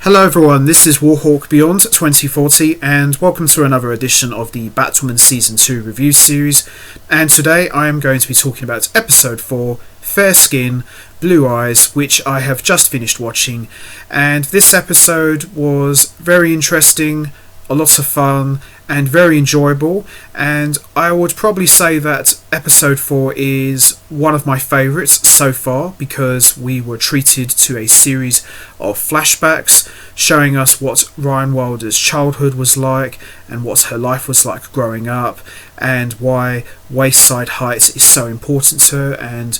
Hello everyone, this is Warhawk Beyond 2040 and welcome to another edition of the Batwoman Season 2 review series, and today I am going to be talking about episode 4, Fair Skin, Blue Eyes, which I have just finished watching, and this episode was very interesting, a lot of fun and very enjoyable, and I would probably say that episode 4 is one of my favourites so far because we were treated to a series of flashbacks showing us what Ryan Wilder's childhood was like and what her life was like growing up and why Wayside Heights is so important to her and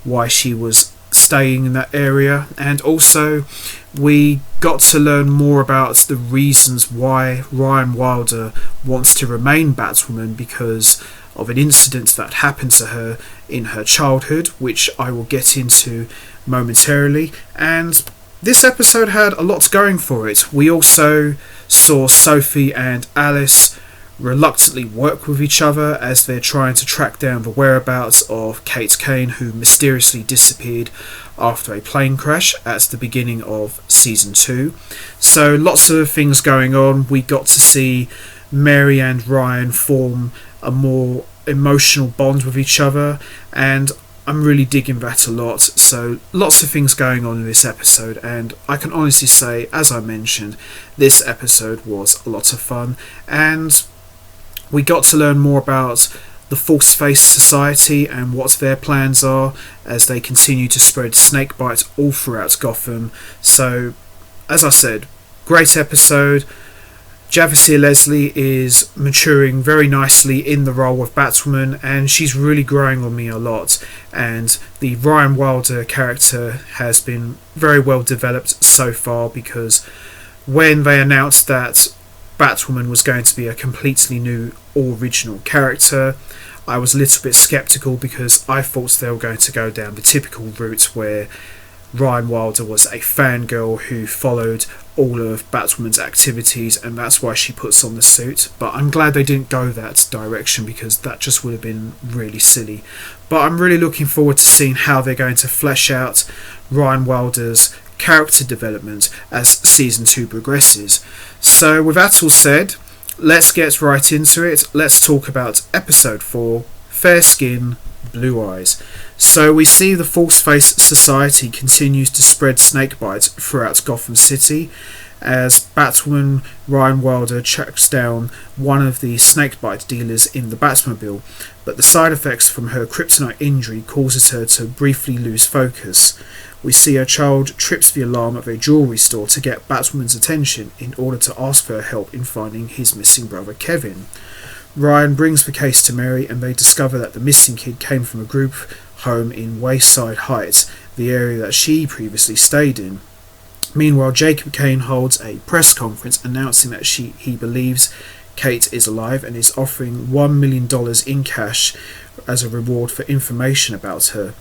why she was staying in that area, and also we got to learn more about the reasons why Ryan Wilder wants to remain Batwoman because of an incident that happened to her in her childhood, which I will get into momentarily. And this episode had a lot going for it. We also saw Sophie and Alice reluctantly work with each other as they're trying to track down the whereabouts of Kate Kane, who mysteriously disappeared after a plane crash at the beginning of season 2. So lots of things going on. We got to see Mary and Ryan form a more emotional bond with each other, and I'm really digging that a lot. So lots of things going on in this episode, and I can honestly say, as I mentioned, this episode was a lot of fun, and we got to learn more about the False Face Society and what their plans are as they continue to spread snakebite all throughout Gotham. So, as I said, great episode. Javicia Leslie is maturing very nicely in the role of Batwoman, and she's really growing on me a lot. And the Ryan Wilder character has been very well developed so far, because when they announced that Batwoman was going to be a completely new original character, I was a little bit sceptical because I thought they were going to go down the typical route where Ryan Wilder was a fangirl who followed all of Batwoman's activities and that's why she puts on the suit. But I'm glad they didn't go that direction because that just would have been really silly. But I'm really looking forward to seeing how they're going to flesh out Ryan Wilder's character development as season 2 progresses. So with that all said, let's get right into it. Let's talk about episode 4, Fair Skin, Blue Eyes. So we see the False Face Society continues to spread snakebites throughout Gotham City as Batwoman Ryan Wilder tracks down one of the snakebite dealers in the Batmobile, but the side effects from her kryptonite injury causes her to briefly lose focus. We see a child trips the alarm of a jewellery store to get Batwoman's attention in order to ask for her help in finding his missing brother Kevin. Ryan brings the case to Mary and they discover that the missing kid came from a group home in Wayside Heights, the area that she previously stayed in. Meanwhile, Jacob Kane holds a press conference announcing that he believes Kate is alive and is offering $1 million in cash as a reward for information about her.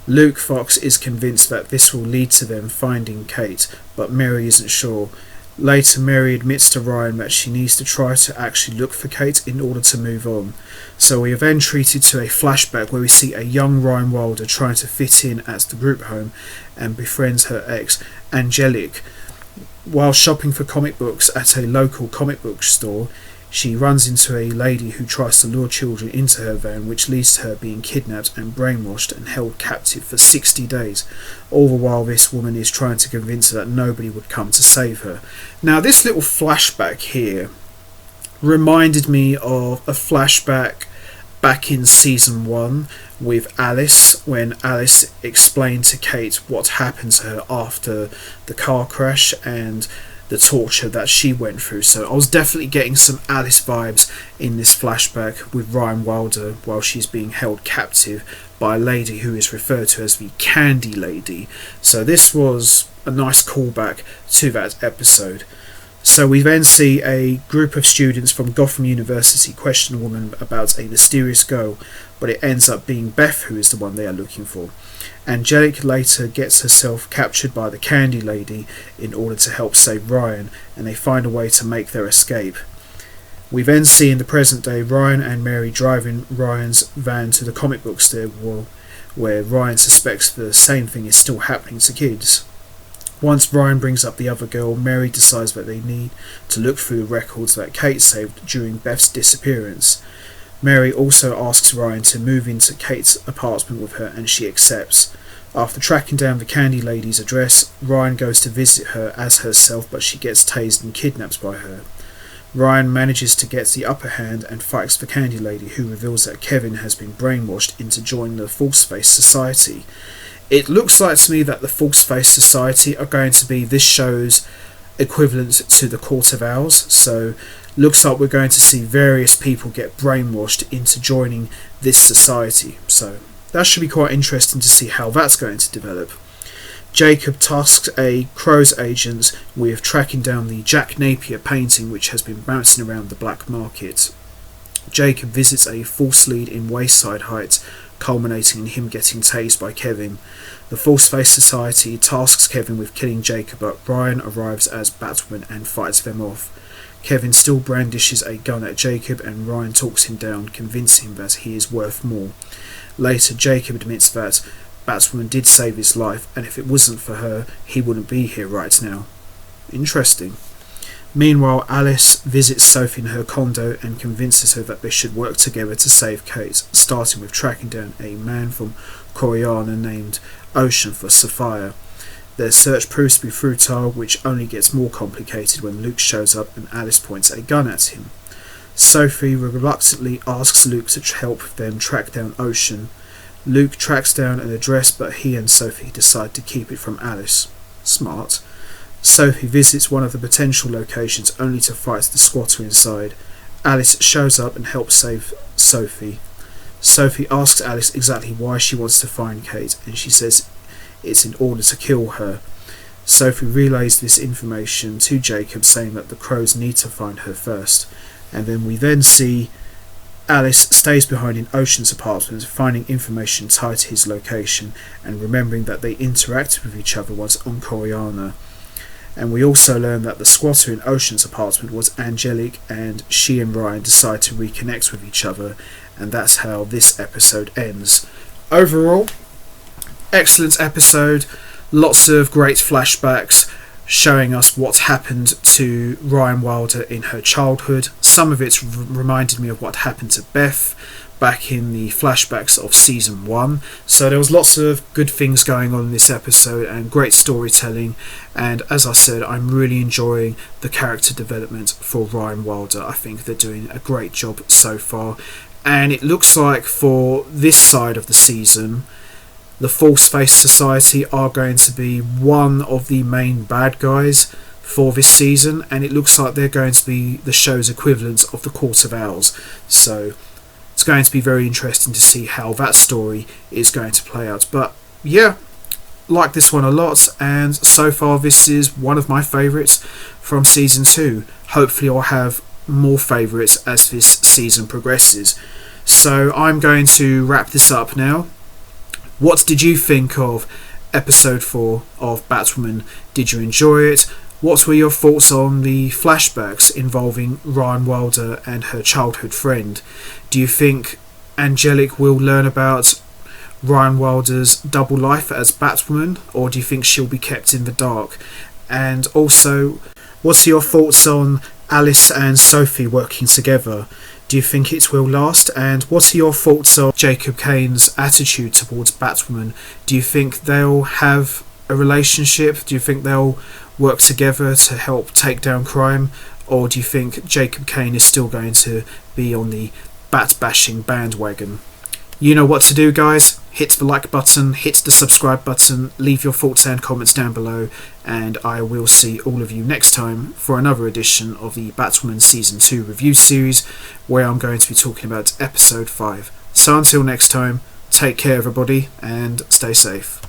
Luke Fox is convinced that this will lead to them finding Kate, but Mary isn't sure. Later, Mary admits to Ryan that she needs to try to actually look for Kate in order to move on. So we are then treated to a flashback where we see a young Ryan Wilder trying to fit in at the group home and befriends her ex, Angelique. While shopping for comic books at a local comic book store, she runs into a lady who tries to lure children into her van, which leads to her being kidnapped and brainwashed and held captive for 60 days. All the while this woman is trying to convince her that nobody would come to save her. Now this little flashback here reminded me of a flashback back in season 1 with Alice, when Alice explained to Kate what happened to her after the car crash and the torture that she went through. So I was definitely getting some Alice vibes in this flashback with Ryan Wilder while she's being held captive by a lady who is referred to as the Candy Lady. So this was a nice callback to that episode. So we then see a group of students from Gotham University question a woman about a mysterious girl, but it ends up being Beth who is the one they are looking for. Angelique later gets herself captured by the Candy Lady in order to help save Ryan, and they find a way to make their escape. We then see in the present day Ryan and Mary driving Ryan's van to the comic book store where Ryan suspects the same thing is still happening to kids. Once Ryan brings up the other girl, Mary decides that they need to look through the records that Kate saved during Beth's disappearance. Mary also asks Ryan to move into Kate's apartment with her, and she accepts. After tracking down the Candy Lady's address, Ryan goes to visit her as herself, but she gets tased and kidnapped by her. Ryan manages to get the upper hand and fights the Candy Lady, who reveals that Kevin has been brainwashed into joining the False Face Society. It looks like to me that the False Face Society are going to be this show's equivalent to the Court of Owls, so looks like we're going to see various people get brainwashed into joining this society, so that should be quite interesting to see how that's going to develop. Jacob tasks a Crow's agent with tracking down the Jack Napier painting which has been bouncing around the black market. Jacob visits a false lead in Wayside Heights, culminating in him getting tased by Kevin. The False Face Society tasks Kevin with killing Jacob, but Ryan arrives as Batwoman and fights them off. Kevin still brandishes a gun at Jacob, and Ryan talks him down, convincing him that he is worth more. Later, Jacob admits that Batwoman did save his life, and if it wasn't for her, he wouldn't be here right now. Interesting. Meanwhile, Alice visits Sophie in her condo and convinces her that they should work together to save Kate, starting with tracking down a man from Coriana named Ocean for Sapphire. Their search proves to be futile, which only gets more complicated when Luke shows up and Alice points a gun at him. Sophie reluctantly asks Luke to help them track down Ocean. Luke tracks down an address, but he and Sophie decide to keep it from Alice. Smart. Sophie visits one of the potential locations only to fight the squatter inside. Alice shows up and helps save Sophie. Sophie asks Alice exactly why she wants to find Kate, and she says it's in order to kill her. Sophie relays this information to Jacob, saying that the Crows need to find her first. And then we see Alice stays behind in Ocean's apartment, finding information tied to his location and remembering that they interacted with each other once on Coriana. And we also learn that the squatter in Ocean's apartment was Angelic, and she and Ryan decide to reconnect with each other, and that's how this episode ends. Overall, excellent episode, lots of great flashbacks showing us what happened to Ryan Wilder in her childhood. Some of it reminded me of what happened to Beth back in the flashbacks of season 1. So there was lots of good things going on in this episode and great storytelling, and as I said, I'm really enjoying the character development for Ryan Wilder. I think they're doing a great job so far, and it looks like for this side of the season the False Face Society are going to be one of the main bad guys for this season, and it looks like they're going to be the show's equivalent of the Court of Owls. So it's going to be very interesting to see how that story is going to play out. But yeah, like this one a lot, and so far this is one of my favourites from season 2. Hopefully I'll have more favourites as this season progresses. So I'm going to wrap this up now. What did you think of episode 4 of Batwoman? Did you enjoy it? What were your thoughts on the flashbacks involving Ryan Wilder and her childhood friend? Do you think Angelic will learn about Ryan Wilder's double life as Batwoman, or do you think she'll be kept in the dark? And also, what are your thoughts on Alice and Sophie working together? Do you think it will last? And what are your thoughts on Jacob Kane's attitude towards Batwoman? Do you think they'll have a relationship? Do you think they'll work together to help take down crime? Or do you think Jacob Kane is still going to be on the bat-bashing bandwagon? You know what to do, guys. Hit the like button, hit the subscribe button, leave your thoughts and comments down below, and I will see all of you next time for another edition of the Batwoman Season 2 review series, where I'm going to be talking about episode 5. So until next time, take care everybody, and stay safe.